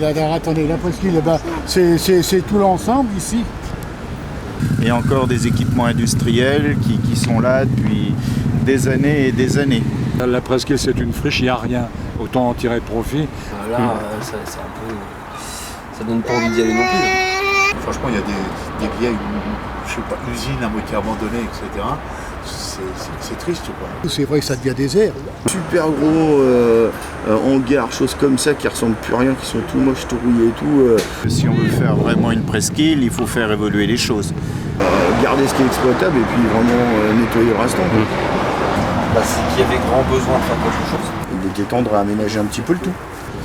Alors, attendez, la presqu'île, eh ben, c'est tout l'ensemble ici. Il y a encore des équipements industriels qui sont là depuis des années et des années. La presqu'île, c'est une friche, il n'y a rien. Autant en tirer profit. Là, c'est un peu... Ça donne pas envie d'y aller non plus. Franchement, il y a des vieilles, je sais pas, usines à moitié abandonnées, etc. C'est triste, quoi. C'est vrai que ça devient désert. Super gros hangars, choses comme ça qui ressemblent plus à rien, qui sont tout moches, tout rouillés et tout. Si on veut faire vraiment une presqu'île, il faut faire évoluer les choses. Garder ce qui est exploitable et puis vraiment nettoyer le restant. C'est qu'il y avait grand besoin de faire quelque chose. Il était temps de réaménager un petit peu le tout.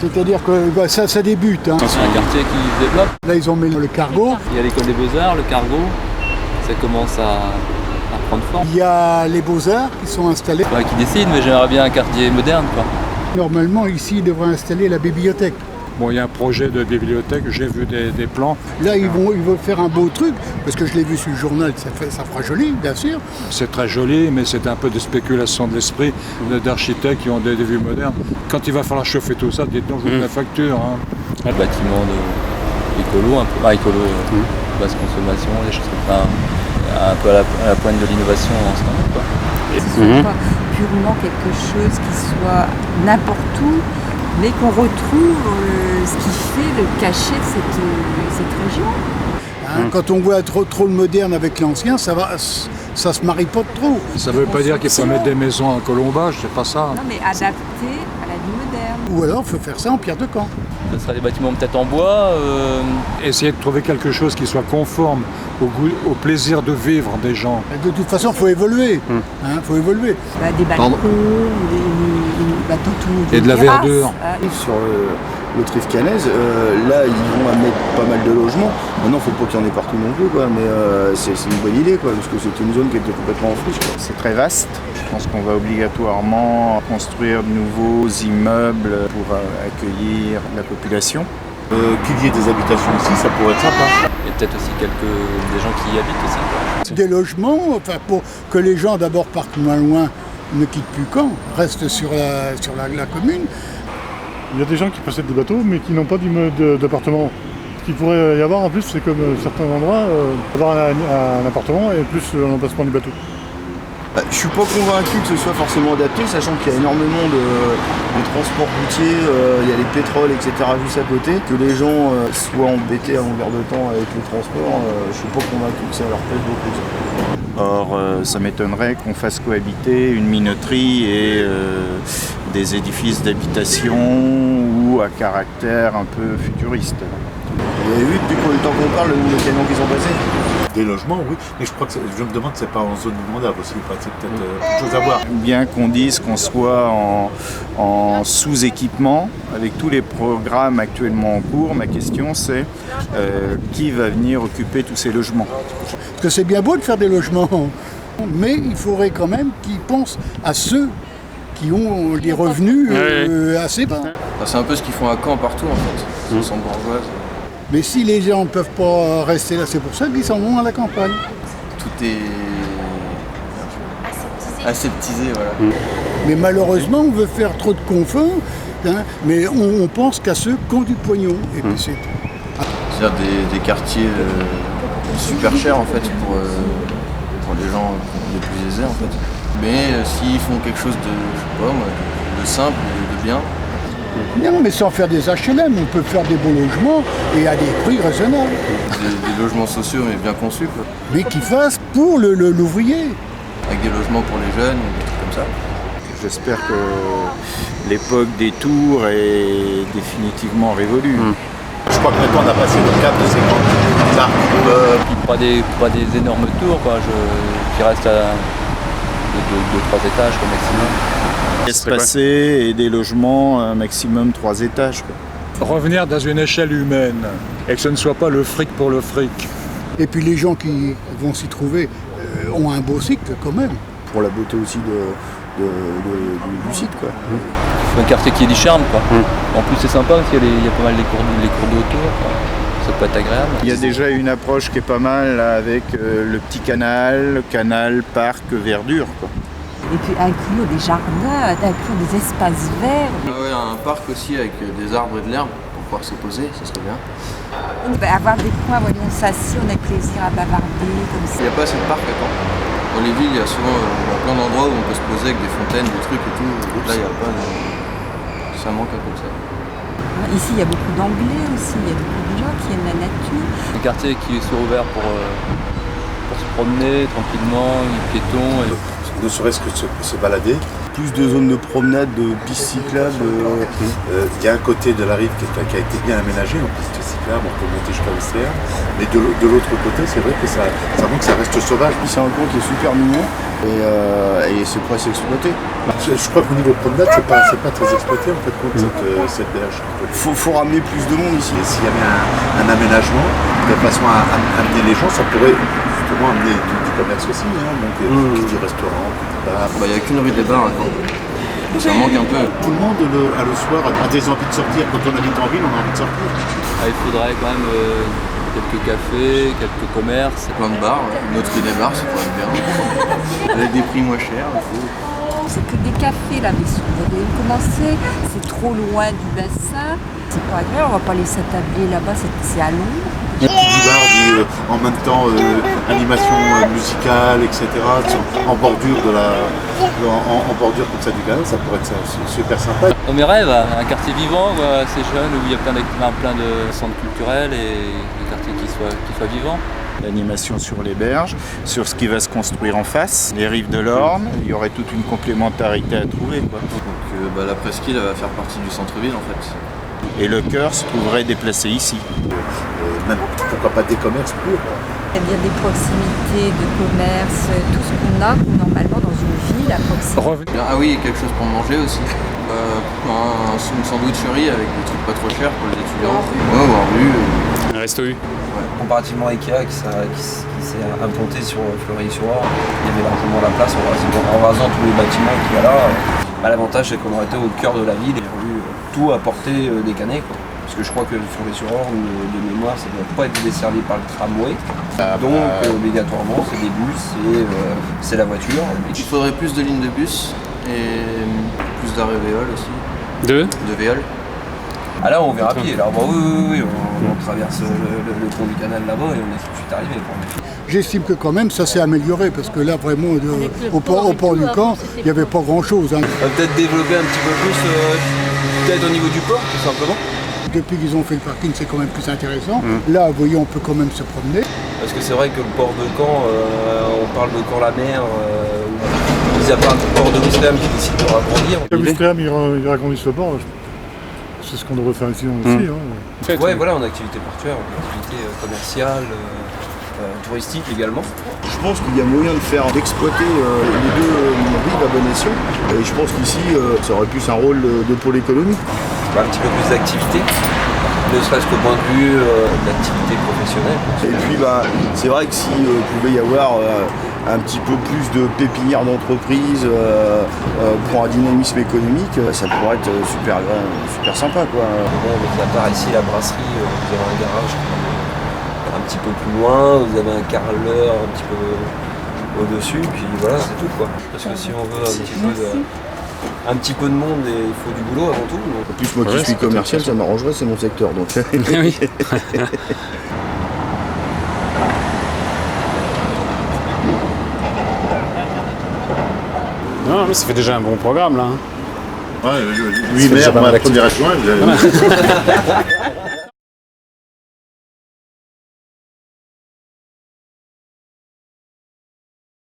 C'est-à-dire que ça débute. Hein. C'est un quartier qui se développe. Là, ils ont mis le cargo. Il y a l'école des beaux-arts, le cargo. Ça commence à prendre forme. Il y a les beaux-arts qui sont installés. Qui décident, mais j'aimerais bien un quartier moderne, quoi. Normalement, ici, ils devraient installer la bibliothèque. Bon, il y a un projet de bibliothèque, j'ai vu des plans. Là, ils veulent faire un beau truc, parce que je l'ai vu sur le journal, ça fera joli, bien sûr. C'est très joli, mais c'est un peu de spéculation de l'esprit d'architectes qui ont des vues modernes. Quand il va falloir chauffer tout ça, dites donc, je veux la facture. Hein. Le bâtiment écolo, un peu écolo, basse consommation, des choses comme ça, un peu à la pointe de l'innovation en ce moment, quoi. Ce ne soit pas purement quelque chose qui soit n'importe où, mais qu'on retrouve ce qui fait le cachet de cette région. Hein, quand on voit trop le moderne avec l'ancien, ça se marie pas trop. Ça ne veut pas dire qu'il faut mettre des maisons en colombage, c'est pas ça. Non, mais adapté à la vie moderne. Ou alors, il faut faire ça en pierre de Caen. Ce sera des bâtiments peut-être en bois. Essayer de trouver quelque chose qui soit conforme au plaisir de vivre des gens. De toute façon, il faut évoluer. Faut évoluer. Des balcons, des bateaux, et de la terrasses, verdure. Sur le Trifcanaise, là ils vont mettre pas mal de logements. Maintenant, il ne faut pas qu'il y en ait partout non plus, quoi. Mais c'est une bonne idée, quoi, parce que c'était une zone qui était complètement en friche, quoi. C'est très vaste. Je pense qu'on va obligatoirement construire de nouveaux immeubles pour accueillir la population. Qu'il y ait des habitations ici, ça pourrait être sympa. Et peut-être aussi des gens qui y habitent aussi. Des logements, pour que les gens d'abord partent moins loin, ne quittent plus Caen, restent sur la commune. Il y a des gens qui possèdent des bateaux mais qui n'ont pas d'appartement. Ce qu'il pourrait y avoir en plus, c'est comme certains endroits, avoir un appartement et plus l'emplacement du bateau. Je suis pas convaincu que ce soit forcément adapté, sachant qu'il y a énormément de transports routiers, il y a les pétroles, etc. juste à côté. Que les gens soient embêtés à longueur de temps avec les transports, je suis pas convaincu que ça leur plaise beaucoup. Or, ça m'étonnerait qu'on fasse cohabiter une minoterie et des édifices d'habitation ou à caractère un peu futuriste. Vous avez vu depuis combien de temps qu'on parle, les camions qui sont passés? Des logements, oui, mais je crois que je me demande si c'est pas en zone inondable aussi, c'est peut-être quelque chose à voir. Ou bien qu'on dise qu'on soit en sous-équipement avec tous les programmes actuellement en cours. Ma question c'est qui va venir occuper tous ces logements? Parce que c'est bien beau de faire des logements, mais il faudrait quand même qu'ils pensent à ceux qui ont des revenus assez bas. C'est un peu ce qu'ils font à Caen partout en fait, ils sont bourgeoises. Mais si les gens ne peuvent pas rester là, c'est pour ça qu'ils s'en vont à la campagne. Tout est aseptisé, voilà. Mais malheureusement, on veut faire trop de confort, mais on pense qu'à ceux qui ont du pognon. Et puis c'est tout. C'est-à-dire des quartiers super chers en fait pour les gens les plus aisés en fait. Mais s'ils font quelque chose de simple et de bien. Non, mais sans faire des HLM, on peut faire des beaux logements et à des prix raisonnables. Des logements sociaux mais bien conçus quoi. Mais qui fassent pour l'ouvrier. Avec des logements pour les jeunes, des trucs comme ça. J'espère que l'époque des tours est définitivement révolue. Je crois que maintenant on a passé le cap de ces grands arbres. Pas des énormes tours quoi, qui restent à 2-3 étages comme maximum. Espacés et des logements un maximum 3 étages. Quoi. Revenir dans une échelle humaine et que ce ne soit pas le fric pour le fric. Et puis les gens qui vont s'y trouver ont un beau cycle quand même. Pour la beauté aussi du site, quoi. C'est un quartier qui est du charme quoi. En plus c'est sympa parce qu'il y a pas mal les cours d'eau autour. Quoi. Ça peut être agréable. Il y a déjà une approche qui est pas mal là, avec le petit canal, parc, verdure. Quoi. Et puis inclure des jardins, inclure des espaces verts. Un parc aussi avec des arbres et de l'herbe pour pouvoir se poser, ça serait bien. Avoir des coins où on s'assied, on a plaisir à bavarder comme ça. Il n'y a pas assez de parcs à Caen. Dans les villes, il y a souvent plein d'endroits où on peut se poser avec des fontaines, des trucs et tout. Là, il n'y a pas de... Ça manque un peu de ça. Ici, il y a beaucoup d'anglais aussi, il y a beaucoup de gens qui aiment la nature. Des quartiers qui sont ouverts pour se promener tranquillement, les piétons. Ne serait-ce que se balader. Plus de zones de promenade, de pistes cyclables. Il y a un côté de la rive qui a été bien aménagé en piste cyclable, on peut monter jusqu'à l'Océan. Mais de l'autre côté, c'est vrai que ça manque, ça reste sauvage. C'est un coin qui est super mignon et c'est presque exploité. Je crois qu'au niveau promenade, c'est pas très exploité en fait, cette berge. Faut ramener plus de monde ici. Et s'il y avait un aménagement de façon à amener les gens, ça pourrait justement amener du commerce aussi, hein, donc qui dit restaurant, bar. Il n'y a qu'une rue des Bars à Caen. Ça manque un peu. Tout le monde le soir a des envies de sortir. Quand on habite en ville, on a envie de sortir. Il faudrait quand même quelques cafés, quelques commerces. Plein de bars, une autre rue des Bars, ça pourrait être bien. Avec des prix moins chers. C'est que des cafés là, mais si vous voulez commencer, c'est trop loin du bassin. C'est pas agréable, on va pas les s'attabler là-bas, c'est à l'ombre. Du bar, en même temps animation musicale, etc. En bordure en bordure comme ça du canal, ça pourrait être super sympa. Dans mes rêves, un quartier vivant, assez jeune, où il y a plein de centres culturels et des quartiers qui soient vivants. L'animation sur les berges, sur ce qui va se construire en face, les rives de l'Orne, il y aurait toute une complémentarité à trouver, quoi. Donc la presqu'île va faire partie du centre-ville en fait. Et le cœur se trouverait déplacé ici. Même, pourquoi pas des commerces purs. Il y a bien des proximités de commerce, tout ce qu'on a normalement dans une ville à proximité. Ah oui, quelque chose pour manger aussi. Une sandwicherie avec des trucs pas trop chers pour les étudiants. Ouais, ou en rue. Un resto U. Ouais. Comparativement à Ikea qui s'est implanté sur Fleury-sur-Orne, il y avait largement la place en rasant tous les bâtiments qu'il y a là. L'avantage c'est qu'on aurait été au cœur de la ville et on aurait eu tout à portée décané. Parce que je crois que Fleury-sur-Orne, de mémoire, ça ne doit pas être desservi par le tramway. Donc obligatoirement c'est des bus et c'est la voiture. Il faudrait plus de lignes de bus et plus d'arrêts Véole aussi. De Véole. Ah là on verra à pied, là oui, on traverse le pont du canal là-bas et on est tout de suite arrivé. J'estime que quand même ça s'est amélioré parce que là vraiment au port du camp il n'y avait pas grand chose. Hein. On va peut-être développer un petit peu plus, peut-être au niveau du port tout simplement. Depuis qu'ils ont fait le parking c'est quand même plus intéressant. Là vous voyez on peut quand même se promener. Parce que c'est vrai que le port de Caen, on parle de Caen-la-Mer, il n'y a pas un port de Ouistreham qui décide de ragrandir. Ouistreham il agrandisse le port. C'est ce qu'on devrait faire ici aussi. Hein. Ouais, voilà, en activité portuaire, en activité commerciale, touristique également. Je pense qu'il y a moyen d'exploiter les deux rives à bon escient. Et je pense qu'ici, ça aurait plus un rôle de pôle économique. Un petit peu plus d'activité, ne serait-ce qu'au point de vue d'activité professionnelle. Et puis, c'est vrai que s'il pouvait y avoir un petit peu plus de pépinières d'entreprise pour un dynamisme économique, ça pourrait être super sympa, quoi. Bon, à part ici la brasserie, vous avez un garage un petit peu plus loin, vous avez un carreleur un petit peu au-dessus, puis voilà, c'est tout, quoi. Parce que si on veut un petit peu de monde, et il faut du boulot avant tout. Donc. En plus, moi qui suis commercial, ça m'arrangerait, c'est mon secteur. Donc. Oui. Non, mais ça fait déjà un bon programme là. Ouais, 8 maires, moi, la première adjointe.